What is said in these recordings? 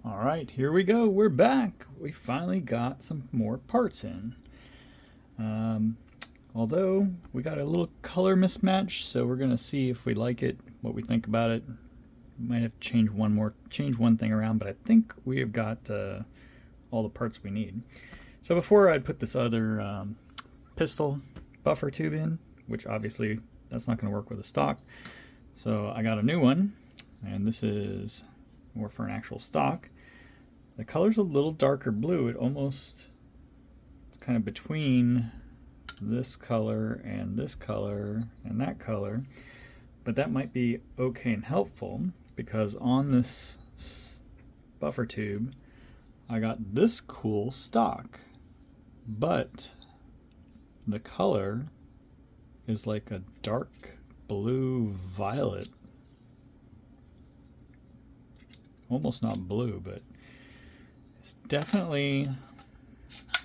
All right, here we go. We're back. We finally got some more parts in. Although we got a little color mismatch, so we're gonna see if we like it, what we think about it. Might have to change one thing around, but I think we have got all the parts we need. So before I'd put this other pistol buffer tube in, which obviously that's not going to work with a stock. So I got a new one, and this is more for an actual stock. The color's a little darker blue. It's kind of between this color and this color and that color, but that might be okay and helpful because on this buffer tube I got this cool stock, but the color is like a dark blue violet, almost not blue, but it's definitely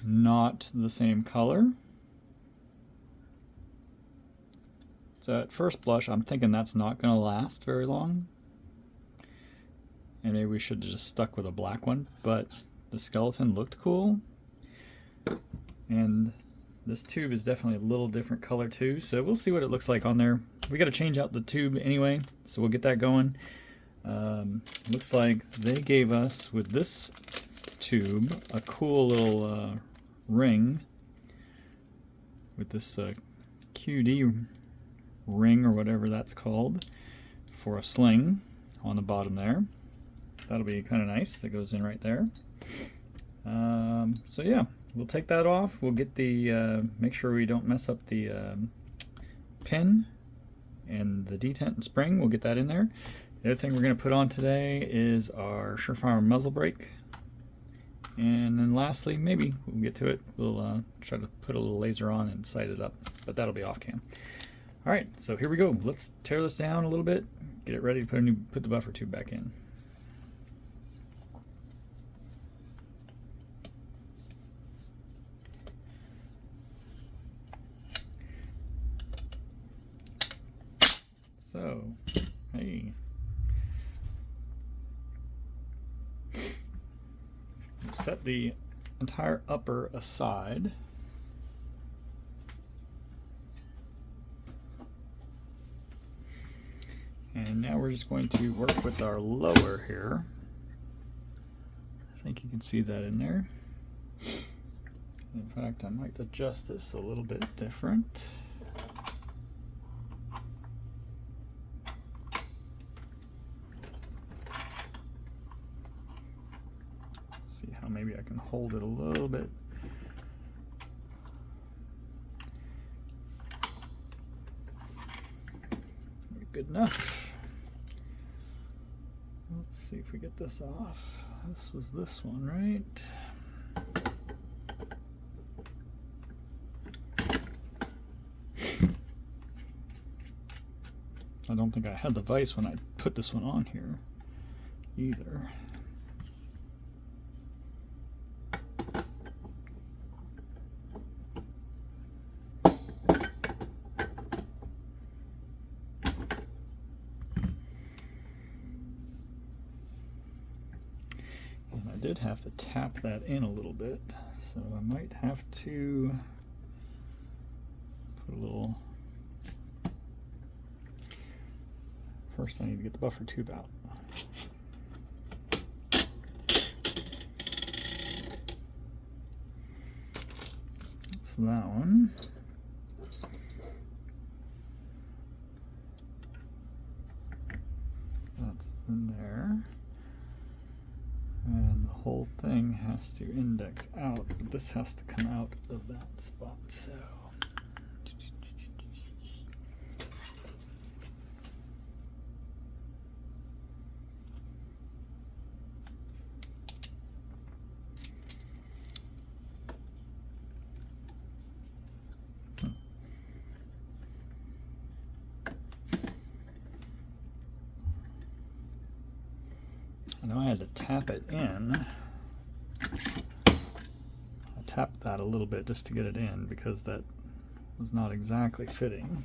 not the same color. So at first blush, I'm thinking that's not going to last very long. And maybe we should have just stuck with a black one, but the skeleton looked cool. And this tube is definitely a little different color too, so we'll see what it looks like on there. We got to change out the tube anyway, so we'll get that going. Looks like they gave us, with this tube, a cool little ring with this QD ring or whatever that's called for a sling on the bottom there. That'll be kind of nice. That goes in right there. So yeah, we'll take that off. We'll get the make sure we don't mess up the pin and the detent and spring. We'll get that in there. The other thing we're going to put on today is our Surefire muzzle brake. And then lastly, maybe we'll get to it. We'll try to put a little laser on and sight it up, but that'll be off cam. All right, so here we go. Let's tear this down a little bit, get it ready to put the buffer tube back in. So, hey. Set the entire upper aside. And now we're just going to work with our lower here. I think you can see that in there. In fact, I might adjust this a little bit different. See how maybe I can hold it a little bit. Good enough. Let's see if we get this off. This was this one, right? I don't think I had the vise when I put this one on here either. And I did have to tap that in a little bit, so I might have to put a little. First I need to get the buffer tube out. That's that one. That's in there. And the whole thing has to index out, but this has to come out of that spot, so. I know I had to tap it in. I tapped that a little bit just to get it in because that was not exactly fitting.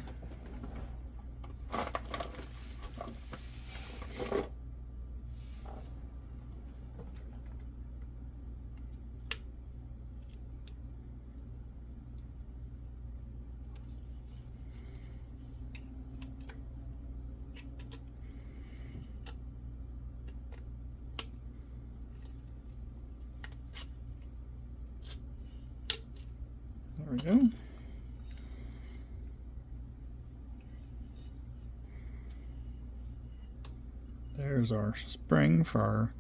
we go. There's our spring for our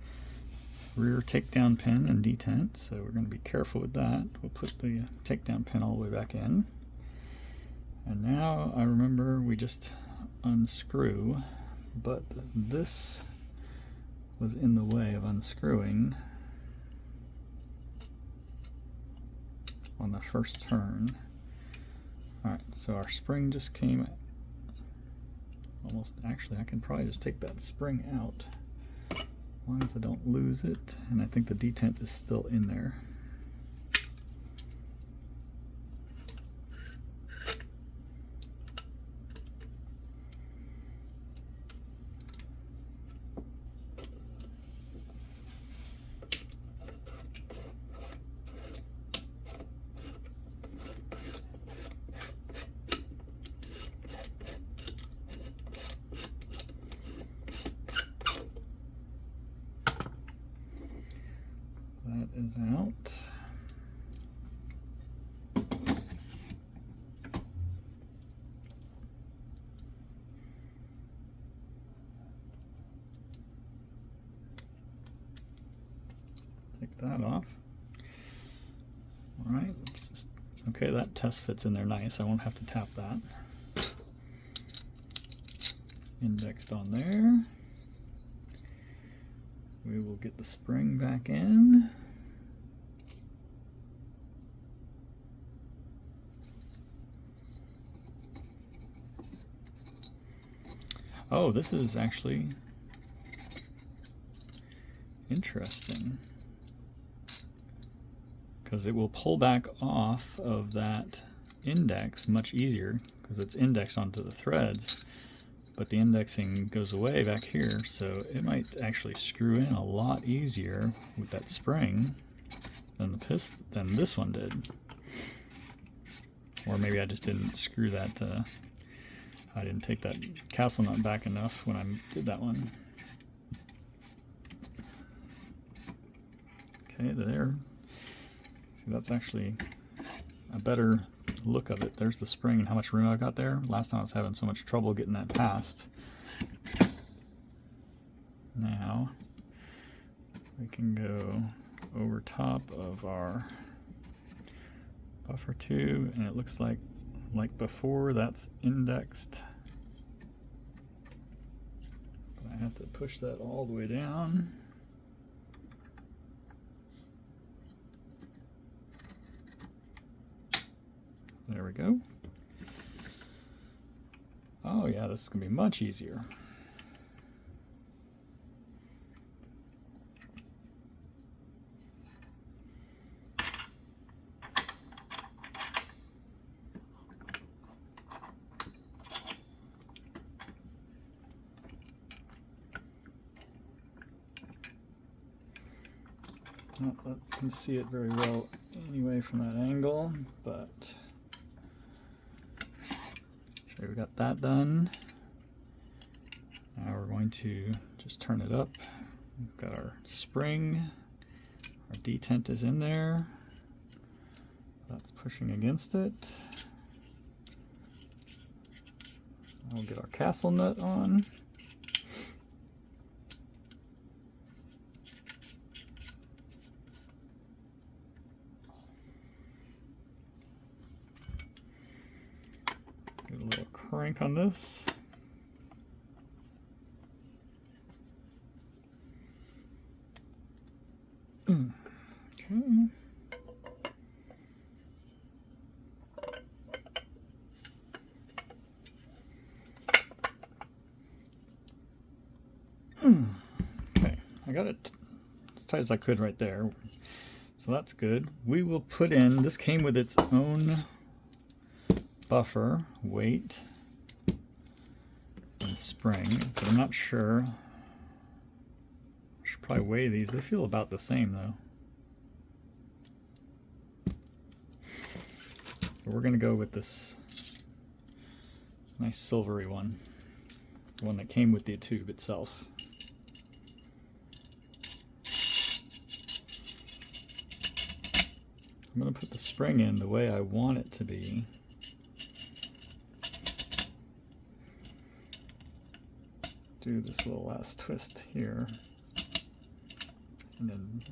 rear takedown pin and detent, so we're going to be careful with that. We'll put the takedown pin all the way back in. And now I remember we just unscrew, but this was in the way of unscrewing on the first turn. Alright, so our spring just came almost, actually I can probably just take that spring out as long as I don't lose it, and I think the detent is still in there. That is out. Take that off. All right, okay, that test fits in there nice. I won't have to tap that. Indexed on there. We will get the spring back in. Oh, this is actually interesting, because it will pull back off of that index much easier because it's indexed onto the threads. But the indexing goes away back here, so it might actually screw in a lot easier with that spring than this one did. Or maybe I just didn't screw that, I didn't take that castle nut back enough when I did that one. Okay, there. See, that's actually a better look of it. There's the spring and how much room I got there. Last time I was having so much trouble getting that past. Now we can go over top of our buffer 2, and it looks like before that's indexed. But I have to push that all the way down. There we go. Oh yeah, this is going to be much easier. Not that you can see it very well anyway from that angle, but we got that done. Now we're going to just turn it up. We've got our spring, our detent is in there. That's pushing against it. We'll get our castle nut on. Get a little crank on this. Okay. Okay, I got it as tight as I could right there. So that's good. We will put in, this came with its own buffer, weight, and spring, but I'm not sure. I should probably weigh these. They feel about the same though. So we're going to go with this nice silvery one, the one that came with the tube itself. I'm going to put the spring in the way I want it to be. Do this little last twist here, and then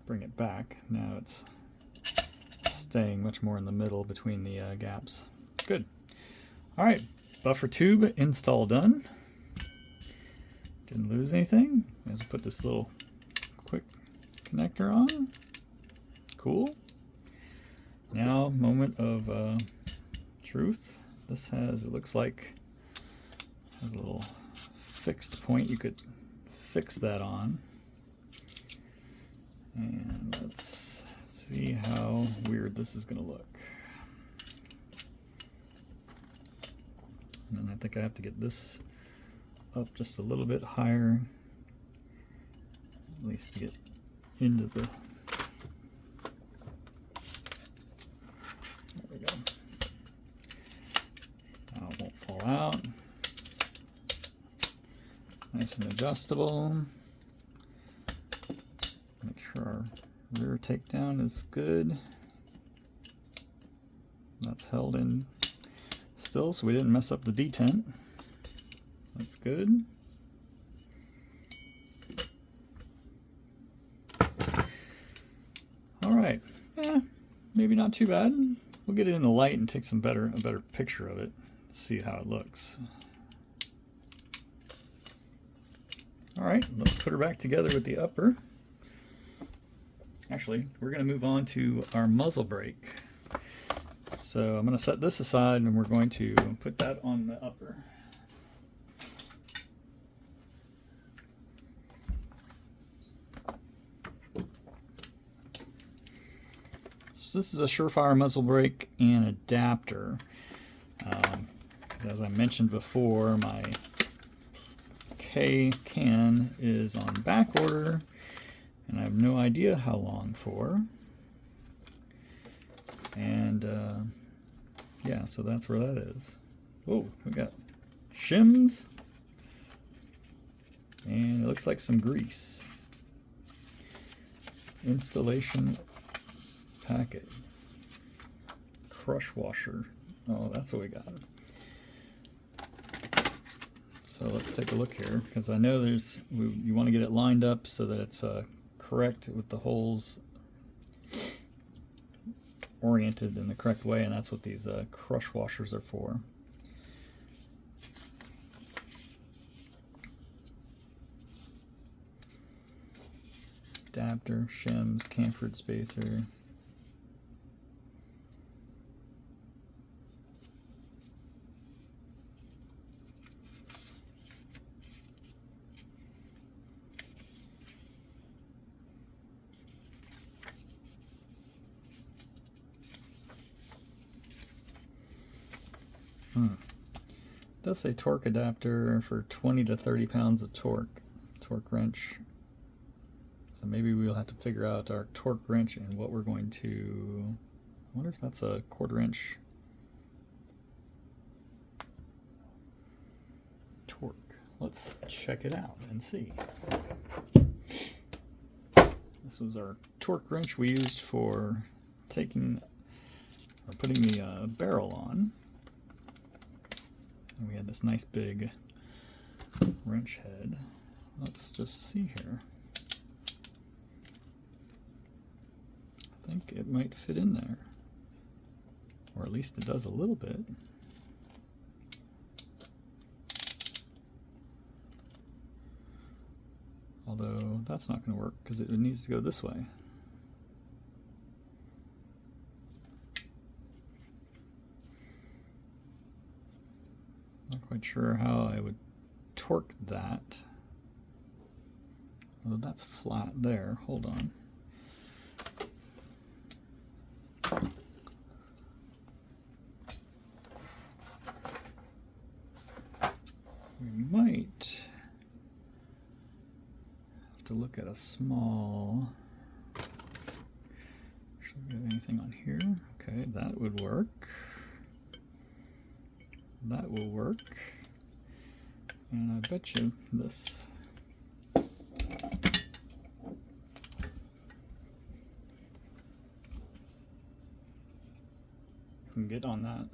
bring it back. Now it's staying much more in the middle between the gaps. Good. All right, buffer tube install done. Didn't lose anything. Let's put this little quick connector on. Cool. Now, moment of truth. This has, it looks like, has a little fixed point. You could fix that on. And let's see how weird this is going to look. And then I think I have to get this up just a little bit higher, at least to get into the, there we go. Now it won't fall out. Nice and adjustable. Make sure our rear takedown is good. That's held in still, so we didn't mess up the detent. That's good. All right, maybe not too bad. We'll get it in the light and take a better picture of it. See how it looks. All right, let's put her back together with the upper. Actually, we're going to move on to our muzzle brake. So I'm going to set this aside and we're going to put that on the upper. So this is a Surefire muzzle brake and adapter. As I mentioned before, my can is on back order, and I have no idea how long for. And yeah, so that's where that is. Oh, we got shims, and it looks like some grease. Installation packet. Crush washer. Oh, that's what we got. So let's take a look here, because I know you want to get it lined up so that it's correct with the holes oriented in the correct way, and that's what these crush washers are for. Adapter, shims, chamfered spacer. It does say torque adapter for 20 to 30 pounds of torque wrench. So maybe we'll have to figure out our torque wrench and what we're going to, I wonder if that's a 1/4 inch torque. Let's check it out and see. This was our torque wrench we used for putting the barrel on. And we had this nice big wrench head. Let's just see here. I think it might fit in there, or at least it does a little bit. Although that's not going to work because it needs to go this way. Not quite sure how I would torque that. Although that's flat there. Hold on. We might have to look at a small. Should we have anything on here? Okay, that would work. That will work. And I bet you this. can get on that.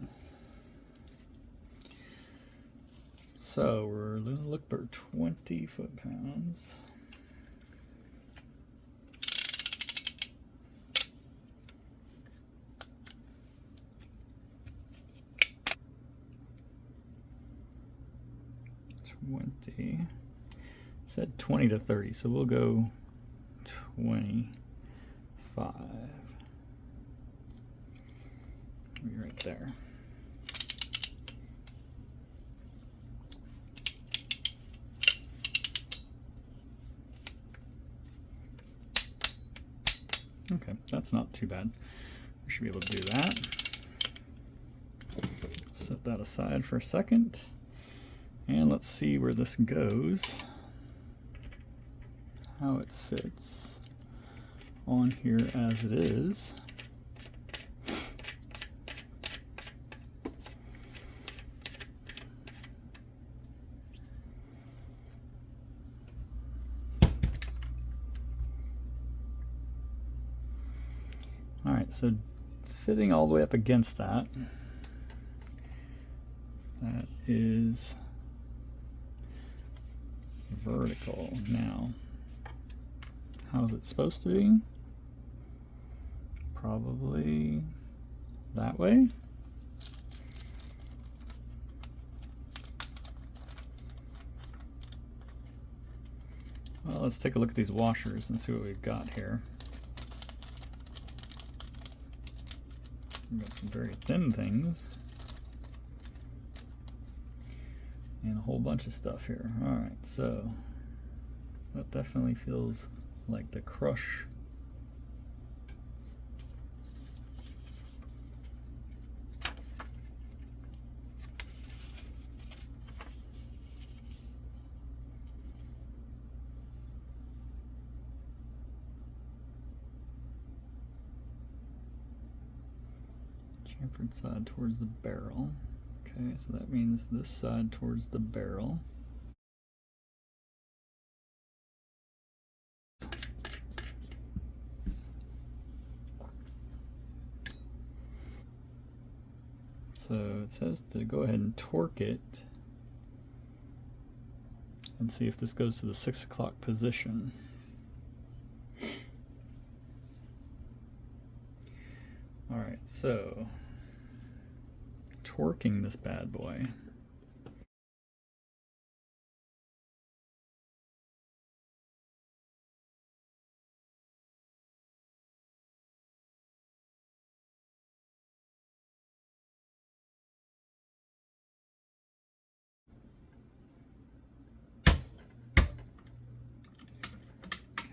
So we're going to look for 20 foot-pounds. Said 20 to 30, so we'll go 25. Be right there. Okay, that's not too bad. We should be able to do that. Set that aside for a second. And let's see where this goes, how it fits on here as it is. All right, so fitting all the way up against that, that is vertical. Now, how's it supposed to be? Probably that way. Well, let's take a look at these washers and see what we've got here. We've got some very thin things and a whole bunch of stuff here. All right, so that definitely feels like the crush. Chamfered side towards the barrel. Okay, so that means this side towards the barrel. So it says to go ahead and torque it and see if this goes to the 6 o'clock position. All right, so torquing this bad boy.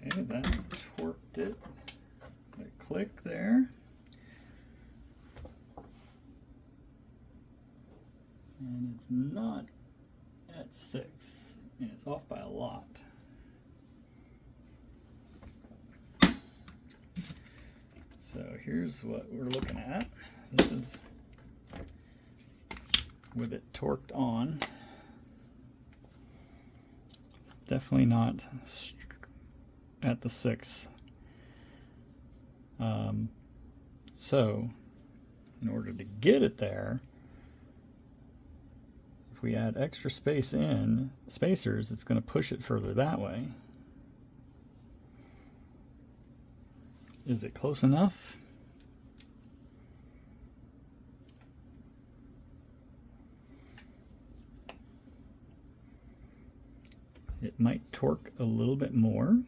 Okay, that torqued it. That click there. And it's not at 6, and it's off by a lot. So here's what we're looking at. This is with it torqued on. It's definitely not at the 6. So in order to get it there, if we add extra spacers, it's going to push it further that way. Is it close enough? It might torque a little bit more.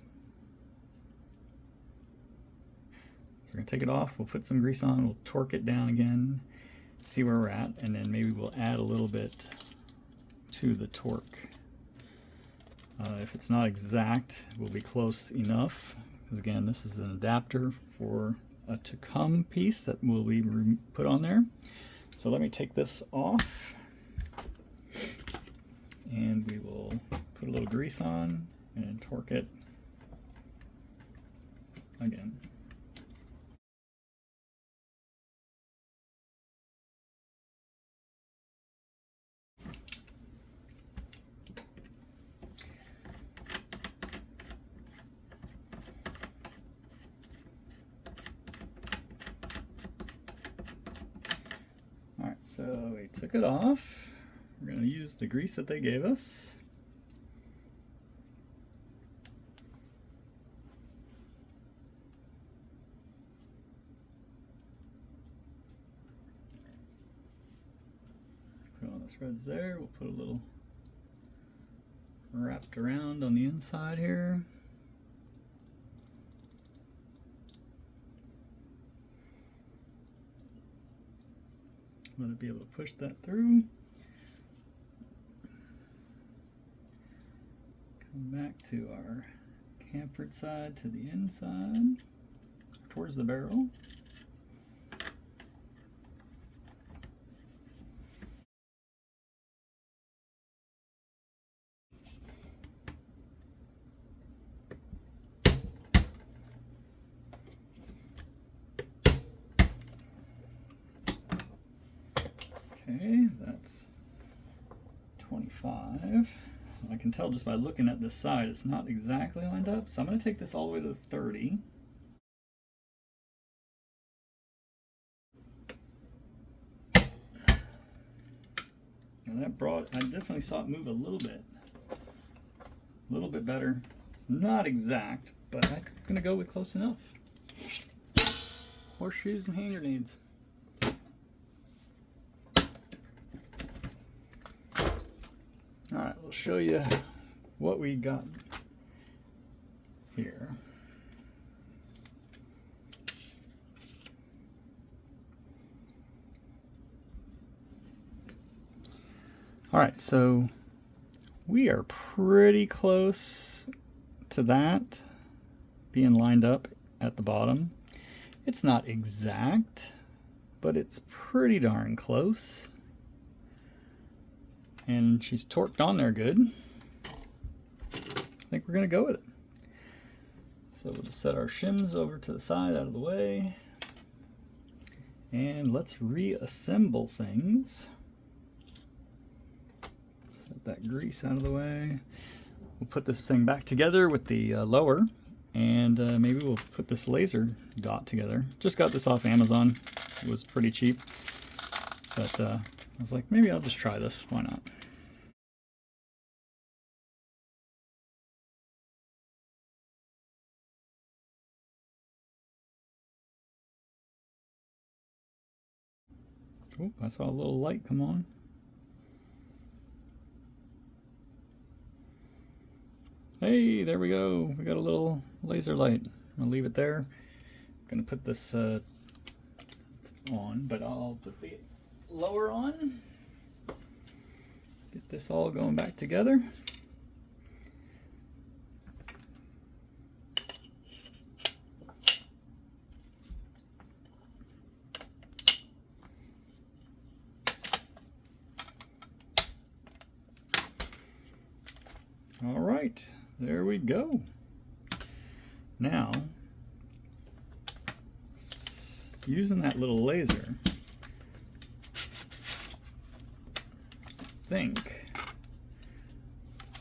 So we're going to take it off, we'll put some grease on, we'll torque it down again, see where we're at, and then maybe we'll add a little bit to the torque. If it's not exact, we'll be close enough. Because again, this is an adapter for a to come piece that will be put on there. So let me take this off, and we will put a little grease on and torque it again. So we took it off. We're going to use the grease that they gave us. Put all the threads there. We'll put a little wrapped around on the inside here. Let it be able to push that through. Come back to our chamfered side to the inside, towards the barrel. Okay, that's 25. I can tell just by looking at this side it's not exactly lined up, so I'm going to take this all the way to the 30. Now that brought, I definitely saw it move a little bit better. It's not exact, but I'm going to go with close enough. Horseshoes and hand grenades. Alright, we'll show you what we got here. Alright, so we are pretty close to that being lined up at the bottom. It's not exact, but it's pretty darn close. And she's torqued on there good. I think we're going to go with it. So we'll just set our shims over to the side out of the way. And let's reassemble things. Set that grease out of the way. We'll put this thing back together with the lower. And maybe we'll put this laser dot together. Just got this off Amazon. It was pretty cheap. But I was like, maybe I'll just try this. Why not? Oh, I saw a little light come on. Hey, there we go. We got a little laser light. I'll leave it there. I'm gonna put this on, but I'll put the lower on. Get this all going back together. All right, there we go. Now, using that little laser, I think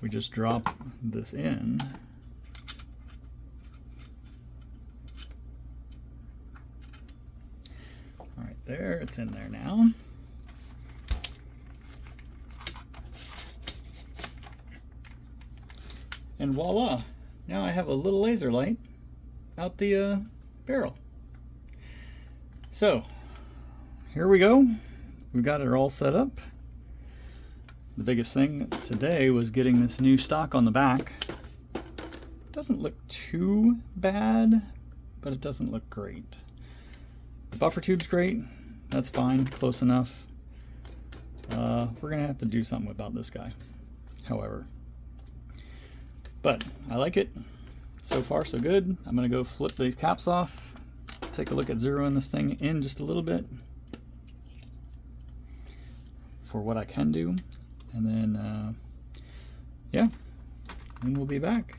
we just drop this in. All right, there, it's in there now. And voila, now I have a little laser light out the barrel. So, here we go. We got it all set up. The biggest thing today was getting this new stock on the back. It doesn't look too bad, but it doesn't look great. The buffer tube's great. That's fine, close enough. We're gonna have to do something about this guy, however. But I like it. So far, so good. I'm gonna go flip these caps off, take a look at zeroing this thing in just a little bit for what I can do. And then, yeah, and we'll be back.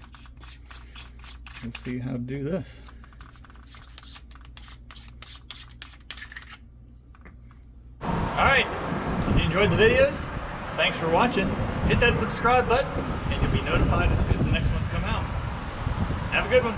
We'll see how to do this. All right, if you enjoyed the videos, thanks for watching. Hit that subscribe button and you'll be notified as soon as the next ones come out. Have a good one.